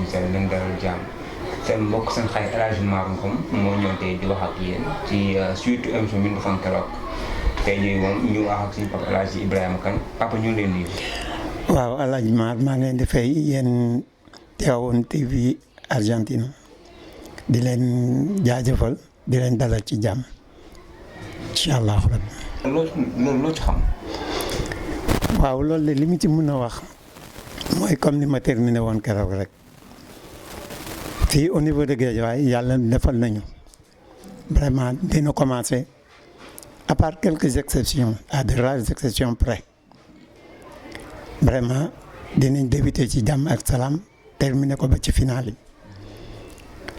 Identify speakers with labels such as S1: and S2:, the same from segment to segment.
S1: émission bi leen dalal jàmm seen mbokk seen xarit El Hadj Mor Ngom moo ñëw tey di wax ak yéen ci suite émission bi ñu defoon keroog tey jii moom ñu wax ak suñu papa El Hadj Ibrahima Kane papa ñu ngi leen nuyu.
S2: waaw El Hadj Mar maa ngi leen di fay yéen Tivaouane TV Argentine di leen jaajëfal di leen dalal ci jàmm incha allah rabbi.
S1: loo ci xam.
S2: waaw loolu de li mu ci mën a wax mooy comme ni ma terminé woon keroog rek fii au niveau de Guédiawaye yàlla defal nañu vraiment dina commencer à part quelques exceptions à de rares exceptions près vraiment dinañ débuter ci jàmm ak salaam terminé ko ba ci finale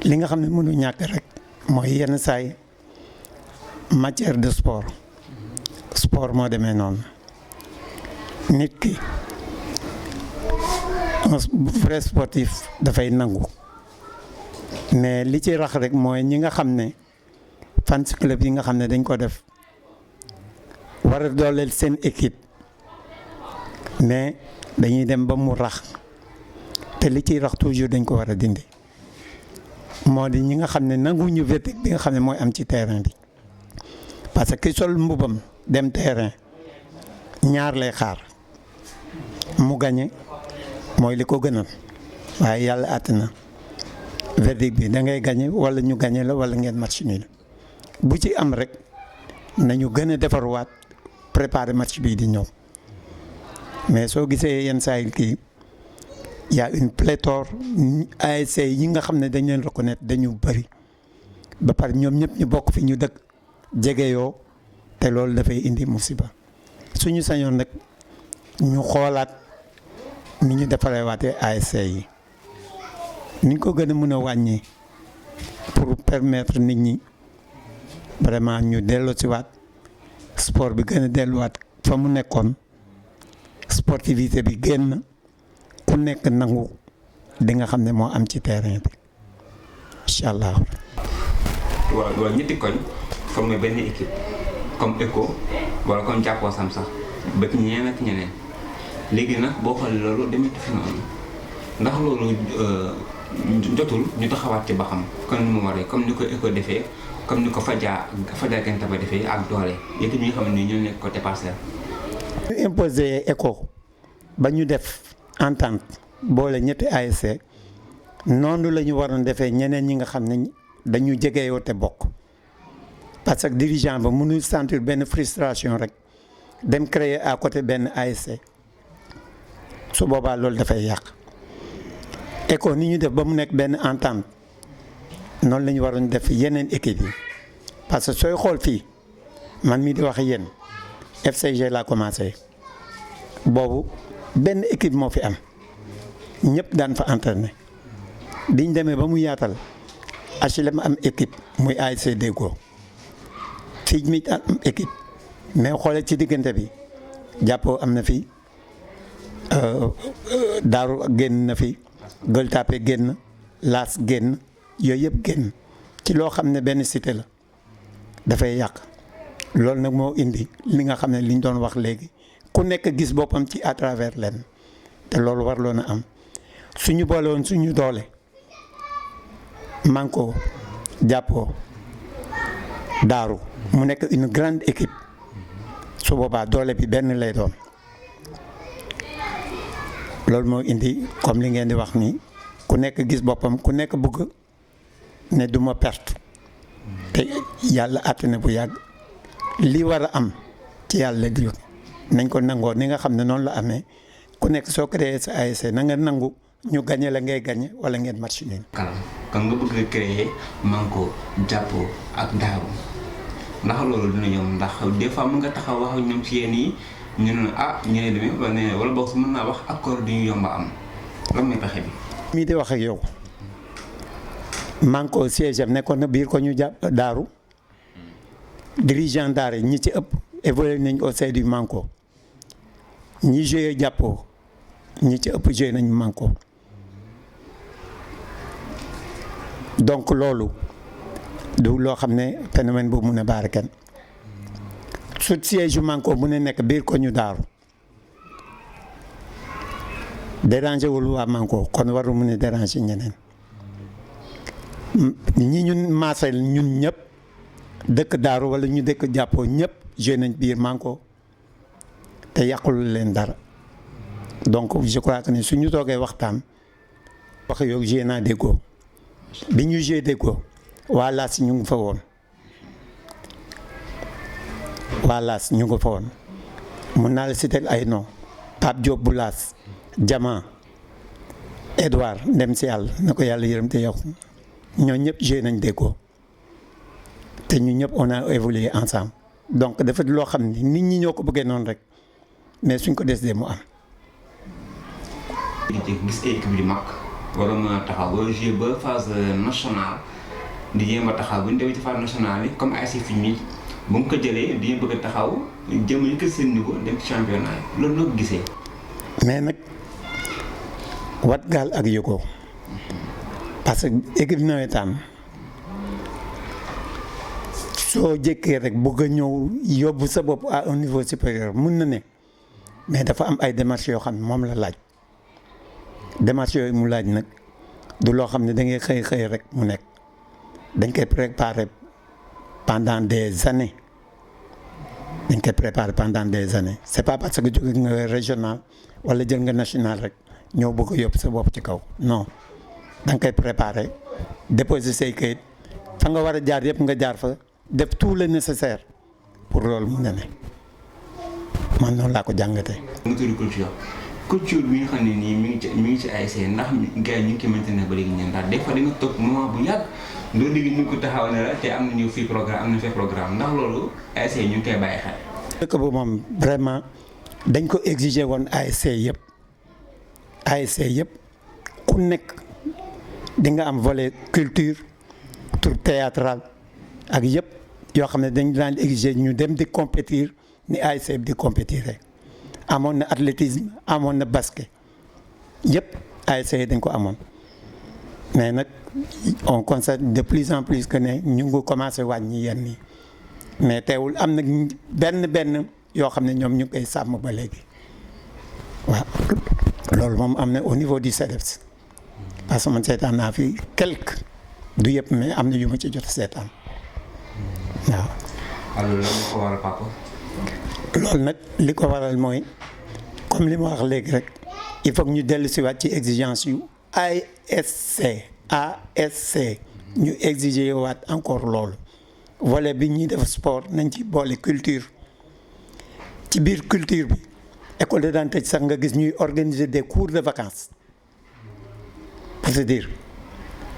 S2: yi li nga xam ne mënu ñàkk rek mooy yenn saay matière de sport moo demee noonu nit ki un vrai sportif dafay nangu mais li ci rax rek mooy ñi nga xam ne fans club yi nga xam ne dañ ko def war a dooleel seen équipe mais dañuy dem ba mu rax te li ciy rax toujours dañ ko war a dindi moo di ñi nga xam ne nanguwuñu verdict bi nga xam ne mooy am ci terrain bi parce que sol mbubam dem terrain ñaar lay xaar mu gañe mooy li ko gënal waaye yàlla àtt na verdict bi da ngay gañe wala ñu gañe la wala ngeen match nul bu ci am rek nañu gën a defarwaat préparer match bii di ñëw mais soo gisee yenn saa yi kii y a une pléthore ASC yi nga xam ne dañ leen reconnaître dañu bëri ba pare ñoom ñëpp ñu bokk fi ñu dëkk jegeyoo te loolu dafay indi musiba suñu sañoon nag ñu xoolaat ni ñu defaree waatee ASC yi ni ñu ko gën a mën a wàññi pour permettre nit ñi vraiment ñu delloo ci waat sport bi gën a delluwaat fa mu nekkoon sportivité bi génn ku nekk nangu di nga xam ne moo am ci terrain bi incha allah.
S1: waaw ñetti koñ formé benn équipe comme ECHO wala comme jàppoo sam sax ba ci ñeneen ak ñeneen léegi nag boo xoolee loolu demee fi noonu ndax loolu jotul ñu taxawaat ci ba xam comme ni mu waree comme ni ko ECHO defee comme ni ko Fadia Kenta ba defee ak doole équipe yi nga xam ne ñoo nekk côté Parcelles.
S2: ñu imposé ECHO ba ñu def entente boole ñetti ASC noonu la ñu waroon defee ñeneen ñi nga xam ne dañu jegeyoo te bokk parce que dirigeant ba mënul sentir benn frustration rek dem créer à côté benn ASC su boobaa loolu dafay yàq ECHO ni ñu def ba mu nekk benn entente noonu la ñu waroon def yeneen équipe yi parce que sooy xool fii man mii di wax yéen FCG laa commencé boobu benn équipe moo fi am ñëpp daan fa entraîner biñ demee ba mu yaatal HLM am équipe muy ASC Déggo fii mi am équipe mais xoolee ci diggante bi jàppoo am na fi Daaru génn na fi Gueule Tapée génn Laas génn yooyu yëpp génn ci loo xam ne benn cité la dafay yàq loolu nag moo indi li nga xam ne liñ doon wax léegi ku nekk gis boppam ci à travers leen te loolu warloon a am suñu boole woon suñu doole manko jàppoo daaru mu nekk une grande équipe su boobaa doole bi benn lay doon loolu moo indi comme li ngeen di wax nii ku nekk gis boppam ku nekk bëgg ne du ma perte te yàlla àtt na bu yàgg li war a am ci yàlla di nañ ko nangoo ni nga xam ne noonu la amee ku nekk soo créé sa ASC na nga nangu ñu gagné la ngay gagné wala ngeen match nul.
S1: kan nga bëgg a créer manko jàppoo ak daaru ndax loolu dina yomb ndax des fois mën nga taxaw wax ak ñoom ci yéen yi ñu ne ñu ne demee wala boog mën naa wax accord du ñu yomb a am lan mooy pexe bi.
S2: mii di wax ak yow manko siège am nekkoon na biir ko ñu jàpp daaru dirigeant daara ñi ci ëpp évolué nañ au sein du manko ñi joué jàppoo ñi ci ëpp joué nañu manko donc loolu du loo xam ne phénomène bu mun a baare kenn su siège yu manko mun a nekk biir ko ñu daaru déranger wul waa Manko kon waru mun a déranger ñeneen ñi ñun maasal ñun ñëpp dëkk Daaru wala ñu dëkk Jàppoo ñëpp joué nañ biir Manko te yàqul leen dara donc je crois que ni suñu toogee waxtaan wax yow joué naa déggoo bi ñu joué déggoo waa Laas ñu ngi fa woon waa Laas ñu ngi fa woon mun naa la citer ay nom Pape Diop bu Laas Jama Edouard dem si yàlla na ko yàlla yërëm te yokku ñoo ñëpp joué nañ déggoo te ñu ñëpp on a évolué ensemble donc dafa loo xam ni nit ñi ñoo ko bëggee noonu rek mais suñ ko décidé mu am.
S1: gis ay équipe yu mag wala mën a taxaw ba joué ba phase nationale di jéem a taxaw bu ñu demee ci phase nationale yi comme ASC Fimil bu mu ko jëlee di bëgg a taxaw jëm yëkkat seen niveau dem ci championnat yi loolu noo ko gisee.
S2: mais nag wat gaal ak yëgoo parce que équipe nawetaan soo jékkee rek bëgg a ñëw yóbbu sa bopp à un niveau supérieur mun na ne mais dafa am ay démarches yoo xam ne moom la laaj démarches yooyu mu laaj nag du loo xam ne da ngay xëy rek mu nekk dañ koy préparer pendant des années c'est pas parce que jóge nga régional wala jël nga national rek ñoo bëgg a yóbbu sa bopp ci kaw non da nga koy préparer déposer say kayit fa nga war a jaar yëpp nga jaar fa def tout le nécessaire pour loolu mu ne man noonu laa ko jàngatee.
S1: nga tudd culture bi nga xam ne nii mi ngi ci ASC ndax gars yi ñu ngi koy maintenir ba léegi ñun daal des fois da nga toog moment bu yàgg doo dégg ñu ko taxaw ne la te am nañu fii programme am na fee programme ndax loolu ASC ñu ngi koy bàyyi xel.
S2: dëkk bu moom vraiment dañ ko exiger woon ASC yëpp ku nekk di nga am volet culture tour théâtral ak yëpp yoo xam ne dañ daan exiger ñu dem di compétir ni ASC di compétir rek amoon na athlétisme amoon na basket yëpp ASC dañ ko amoon mais nag on constate de plus en plus que ne ñu ngi commencé wàññi yenn yi mais teewul am na benn yoo xam ne ñoom ñu ngi koy sàmm ba léegi waaw loolu moom am na au niveau du CEDEPS parce que man seetaan naa fi quelque du yëpp mais am na yu ma ci jot a seetaan waaw.
S1: alors lan moo ko waral papa.
S2: loolu nag li ko waral mooy comme li ma wax léegi rek il faut que ñu dellu si waat ci exigence yu ASC ñu exiger waat encore loolu volet bi ñuy def sport nañ ci boole culture ci biir culture bi école de daan tëj sax nga gis ñuy organiser des cours de vacances pour se dire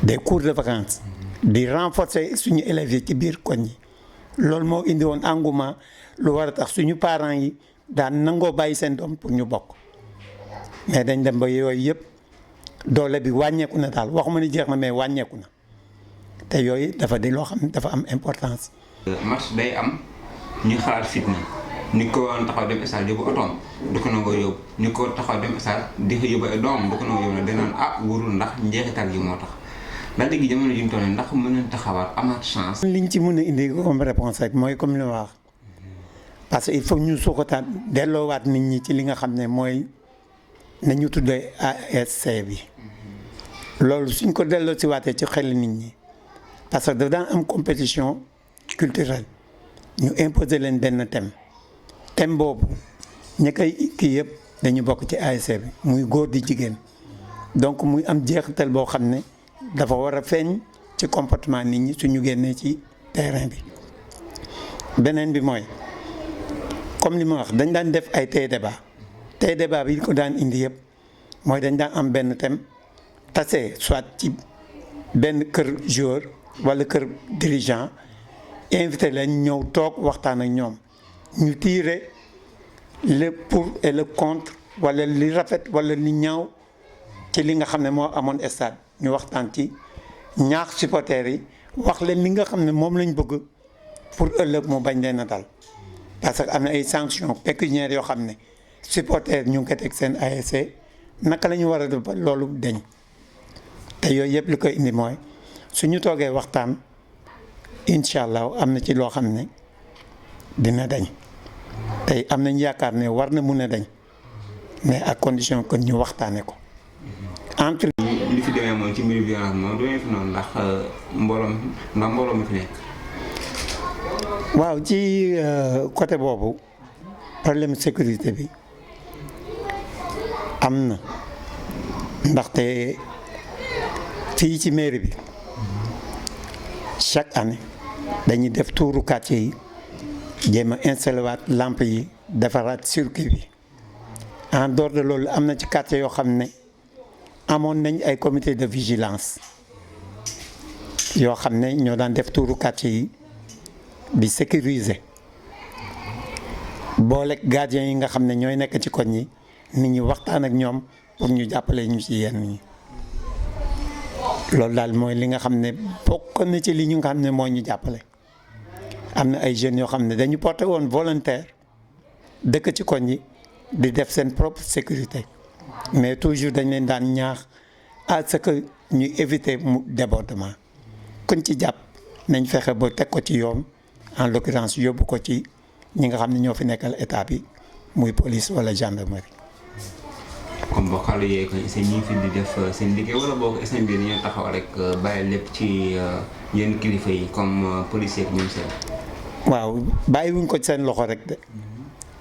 S2: des cours de vacances di renforcer suñu élèves yi ci biir koñ yi loolu moo indi woon engouement lu war a tax suñu parents yi daan nangoo bàyyi seen doom pour ñu bokk mais dañ dem ba yooyu yëpp doole bi wàññeeku na daal waxuma ni jeex na mais wàññeeku na te yooyu dafa di loo xam ne dafa am importance.
S1: match day am ñu xalaat fitna ñu ko woon taxaw dem stade yóbbu otoom du ko nangoo yóbbu ñu ko taxaw dem stade di ko yóbbu ay doomam du ko nangoo yóbbu nag danaan wóorul ndax njeexital yi moo tax ndax léegi jamono ji ñu toll ndax mën nañ taxawaat amaat chance.
S2: liñ ci mën a indi comme réponse rek mooy comme li ma wax parce que il faut ñu suuxataat delloowaat nit ñi ci li nga xam ne mooy nañu tuddee ASC bi loolu suñ ko delloo si waatee ci xel nit ñi parce que daf daan am compétition culturelle ñu imposer leen benn thème boobu ñi koy kii yëpp dañu bokk ci ASC bi muy góor di jigéen donc muy am jeexital boo xam ne dafa war a feeñ ci comportement nit ñi suñu génnee ci terrain bi. beneen bi mooy comme li ma wax dañ daan def ay tey débat bi ko daan indi yëpp mooy dañ daan am benn thème tase soit ci benn kër joueur wala kër dirigeant invité leen ñëw toog waxtaan ak ñoom ñu tirer le pour et le contre wala li rafet wala li ñaaw ci li nga xam ne moo amoon stade ñu waxtaan ci ñaax supporters yi wax leen li nga xam ne moom lañ bëgg pour ëllëg mu bañ leen a dal parce que am na ay sanctions pécuniaires yoo xam ne supporters ñu ngi ko teg seen ASC naka la ñu war a def ba loolu deñ te yooyu yëpp li koy indi mooy suñu toogee waxtaan incha allah am na ci loo xam ne dina dañ tey am nañ yaakaar ne war na mun a dañ mais à condition que ñu waxtaane ko entre.
S1: li fi demee moom ci mbiru violence moom du fi noonu ndax mbooloo mi fi nekk.
S2: waaw ci côté boobu problème sécurité bi am na ndaxte fii ci mairie bi chaque année dañuy def tuuru quartier yi jéem a installé waat lampe yi defaraat circuit bi en dehors de loolu am na ci quartier yoo xam ne amoon nañ ay comité de vigilance yoo xam ne ñoo daan def tuuru quartier yi di sécuriser booleeg gardien yi nga xam ne ñooy nekk ci koñ yi nit ñi waxtaan ak ñoom pour ñu jàppale ñu ci yenn ñi loolu daal mooy li nga xam ne bokk na ci li ñu nga xam ne moo ñu jàppale. am na ay jeunes yoo xam ne dañu porté woon volontaire dëkk ci koñ yi di def seen propre sécurité mais toujours dañ leen daan ñaax à ce que ñu éviter mu débordement kuñ ci jàpp nañ fexe ba teg ko ci yoon en l'occurrence yóbbu ko ci ñi nga xam ne ñoo fi nekkal état bi muy police wala gendarmerie.
S1: comme boo xaalu yee ko seen ñi fi di def seen liggéey wala boo ko SN bi dañoo taxaw rek bàyyi lépp ci yenn kilifa yi comme policier ak ñoom seen.
S2: waaw bàyyiwuñ ko ci seen loxo rek de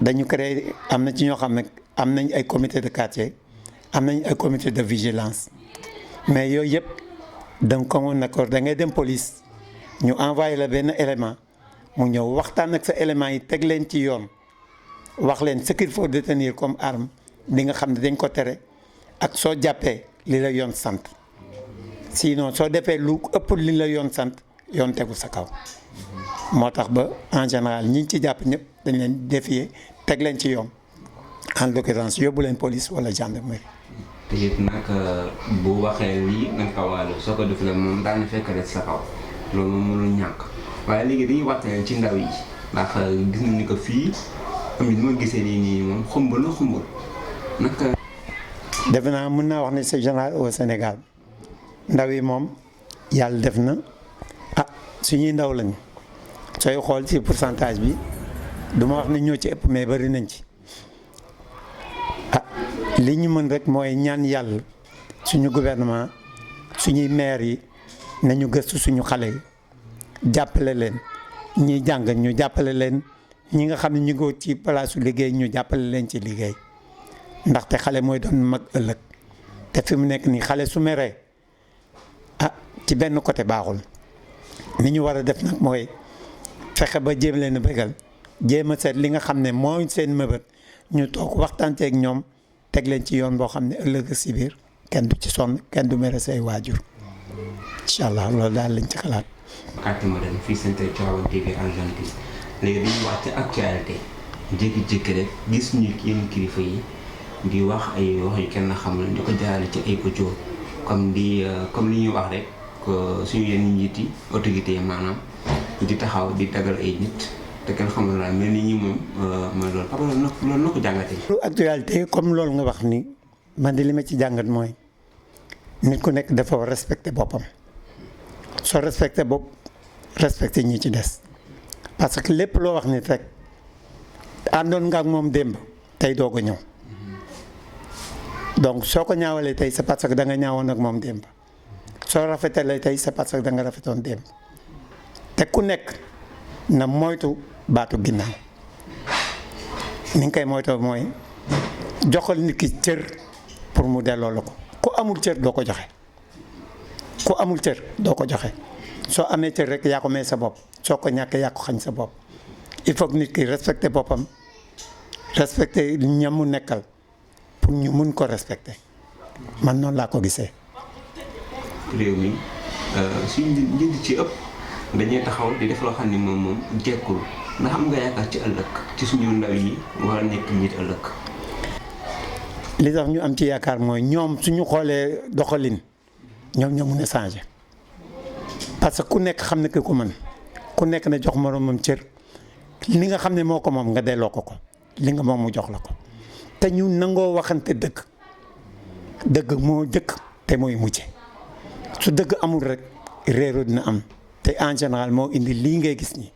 S2: dañu créé am na ci ñoo xam ne am nañ ay comité de quartier am nañ ay comité de vigilance mais yooyu yëpp donc comme accord da ngay dem police ñu envoyé la benn élément mu ñëw waxtaan ak sa élément yi teg leen ci yoon wax leen ce qu'il faut détenir comme arme li nga xam ne dañ ko tere ak soo jàppee li la yoon sant sinon soo defee lu ëpp li la yoon sant yoon tegu sa kaw moo tax ba en général ñi ci jàpp ñëpp dañ leen défier teg leen ci yoon en l'occurrence yóbbu leen police wala gendarmerie.
S1: te it nag bu waxee lii nga ko wàllu soo ko defee moom daañu fekk rek sa kaw loolu moom mënul ñàkk waaye léegi dañuy waxtaan ci ndaw yi ndax gis nañu ni ko fii am ni ma gisee nii moom xumbal na xumbal nag.
S2: defe naa mën naa wax ne c'est général au Sénégal ndaw yi moom yàlla def na suñuy ndaw lañu sooy xool ci pourcentage bi du ma wax ne ñoo ci ëpp mais bari nañ ci li ñu mën rek mooy ñaan yàlla suñu gouvernement suñuy maire yi nañu gëstu suñu xale yi jàppale leen ñiy jàng ñu jàppale leen ñi nga xam ne ñu ngi ci palaasu liggéey ñu jàppale leen ci liggéey ndaxte xale mooy doon mag ëllëg te fi mu nekk nii xale su meree ci benn côté baaxul ni ñu war a def nag mooy fexe ba jéem leen a bégal jéem a seet li nga xam ne mooy seen mëbët ñu toog waxtaanee ak ñoom teg leen ci yoon boo xam ne ëllëg si biir kenn du ci sonn kenn du mere say waajur incha allah loolu daal lañ ci xalaat.
S1: Kati Moderne fii seen Tivaouane TV Argentine léegi dañuy wax ci actualité jékki-jékki rek gis ñu yenn kilifa yi di wax ay wax yu kenn xamul di ko jaarale ci ay audio comme li ñuy wax rek suñu yenn njiit yi autorité yi maanaam di taxaw di dagal ay nit te kenn xamul la mais nit ñi moom mooy loolu papa loolu na ko jàngatee.
S2: actualité comme loolu nga wax ni man de li ma ci jàngat mooy nit ku nekk dafa war respecté boppam soo respecté bopp respecté ñi ci des parce que lépp loo wax nit rek àndoon nga ak moom démb tey doog a ñëw donc soo ko ñaawalee tey c'est parce que da nga ñaawoon ak moom démb soo rafetalee tey c'est parce que da nga rafetoon démb te ku nekk na moytu baatu ginnaaw ni nga koy moytoo mooy joxal nit ki cër pour mu delloo la ko ku amul cër doo ko joxe ku amul cër doo ko joxe soo amee cër rek yaa ko may sa bopp soo ko ñàkkee yaa ko xañ sa bopp il faut que nit ki respecter boppam respecter ñamu nekkal pour ñu mun ko respecter man noonu laa ko gisee.
S1: réew mi suñu njënd ci ëpp dañuy taxaw di def loo xam ne moom jekkul ndax am nga yaakaar ci ëllëg ci suñu ndaw yi war a nekk nit ëllëg.
S2: li tax ñu am ci yaakaar mooy ñoom suñu xoolee doxalin ñoom ñoo mun a changer parce que ku nekk xam ne ki ko mën ku nekk na jox moroomam cër li nga xam ne moo ko moom nga delloo ko ko li nga moom mu jox la ko te ñu nangoo waxante dëgg moo jëkk te mooy mujje su dëgg amul rek réeroo dina am te en général moo indi lii ngay gis nii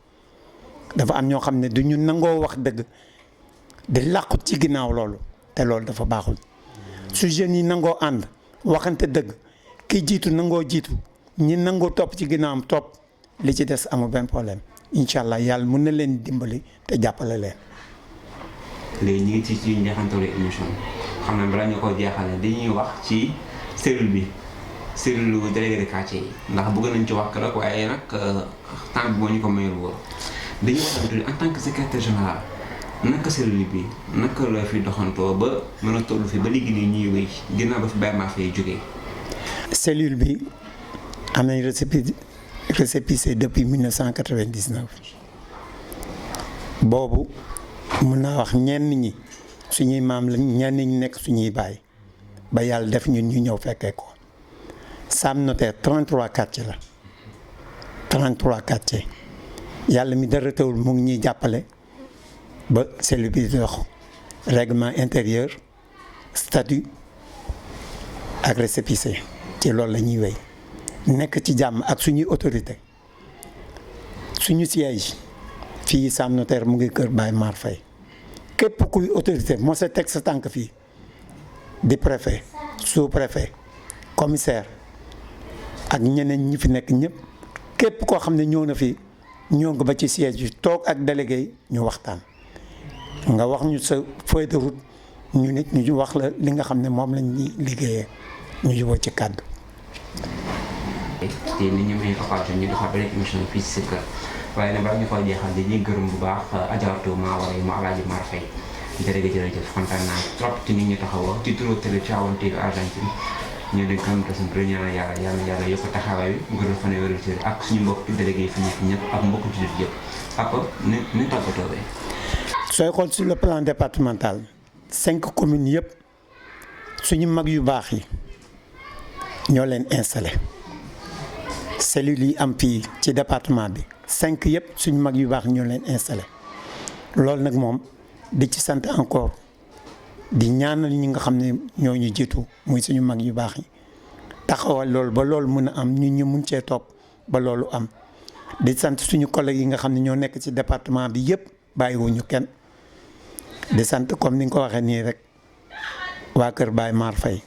S2: dafa am ñoo xam ne du ñu nangoo wax dëgg di làqut ci ginnaaw loolu te loolu dafa baaxul su jeunes yi nangoo ànd waxante dëgg ki jiitu nangoo jiitu ñi nangoo topp ci ginnaawam topp li ci des amul benn problème incha allah yàlla mun na leen dimbali te jàppale leen.
S1: léegi ñu ngi ci njeexantalu émission xam na balaa ñu ko jeexale dañuy wax ci cellule bi cellule délégué de quartier yi ndax bëgg nañ ci wax rek waaye nag temps bi moo ñu ko mayul woon dañuy wax en tant que secrétaire général naka cellule bi naka la fi doxantoo ba mën a toll fi ba léegi nii ñuy wéy ginnaaw ba fi Baye Mar Faye jógee.
S2: cellule bi am nañ récépissé depuis 1999 boobu mun naa wax ñenn ñi suñuy maam la ñenn ñi nekk suñuy baay ba yàlla def ñun ñu ñëw fekkee ko Sam Notaire 33 quartiers la 33 quartiers yàlla mi dara teewul mu ngi ñuy jàppale ba cellule bi dox règlement intérieur statut ak récépissé ci loolu la ñuy wéy nekk ci jàmm ak suñuy autorité suñu siège fii Sam Notaire mu ngi kër Baye Mar Faye képp kuy autorité moo sa teg sa tànk fii di préfet sous-préfet commissaire ak ñeneen ñi fi nekk ñëpp képp koo xam ne ñëw na fi ñëw nga ba ci siège bi toog ak délégué ñu waxtaan nga wax ñu sa feuille de route ñu nit ñu wax la li nga xam ne moom lañ ñuy liggéeyee ñu jubóo ci kàddu.
S1: te nit ñi may occasion ñu defar beneen émission fii si kër waaye nag balaa ñu koy jeexal dañuy gërëm bu baax ajaratu maa war mu Alaaji Mar Faye jërëjëf kontaan naa trop ci nit ñi taxawoo ci turu télé Tivaouane TV Argentine ñu leen gërëm te suñu ñaan yàlla yokk taxawaay bi gërëm fan wéru ci ak suñu mbokk délégué yi fi nekk ñëpp ak mbokku jullit yëpp ak ni tàggatoo bi.
S2: sooy xool sur le plan départemental 5 communes yëpp suñu mag yu baax yi ñoo leen installé cellules yi am fii ci département bi 5 yëpp suñu mag yu baax ñoo leen installé loolu nag moom di ci sant encore di ñaanal ñi nga xam ne ñoo ñu jiitu muy suñu mag yu baax yi taxawal loolu ba loolu mën a am ñu mun cee topp ba loolu am di sant suñu collègues yi nga xam ne ñoo nekk ci département bi yëpp bàyyiwuñu kenn di sant comme ni nga ko waxee nii rek waa kër Baye Mar Faye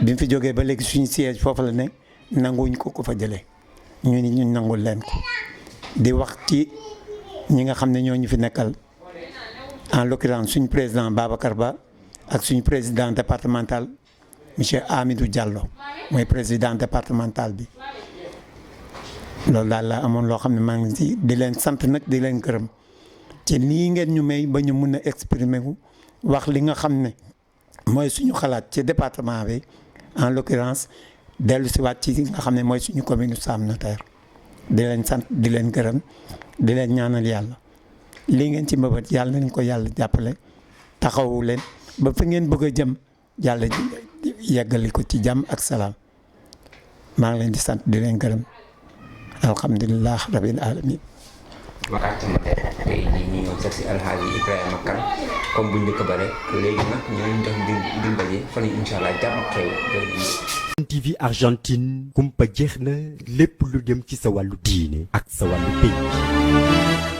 S2: bi mu fi jógee ba léegi suñu siège foofu la ne nanguwuñ ko fa jëlee ñu ni ñu nangul leen ko di wax ci ñi nga xam ne ñoo ñu fi nekkal en l'occurrence suñu président Babacar Ba ak suñu président départemental monsieur Amidou Diallo mooy président départemental bi loolu daal la amoon loo xam ne maa ngi ci di leen sant nag di leen gërëm ci lii ngeen ñu may ba ñu mun a exprimer wu wax li nga xam ne mooy suñu xalaat ci département bi en l'occurrence dellu si waat ci nga xam ne mooy suñu commune Sam Notaire di leen sant di leen gërëm di leen ñaanal yàlla lii ngeen ci mbëbët yàlla nañ ko yàlla jàppale taxawu leen ba fi ngeen bëgg a jëm yàlla yeggali ko ci jàmm ak salaam maa ngi leen di sant di leen gërëm alhamdulilah rabbil alamin
S1: waxtaan sama tey jii ñu ñëw seet si Alhaji Ibrahima Kane comme bu njëkk ba rek léegi nag ñooñu jox dimbalee fan yii incha allah jàmm ak xew
S3: TV Argentine kumpa jeex na lépp lu dem ci sa wàllu diine ak sa wàllu pays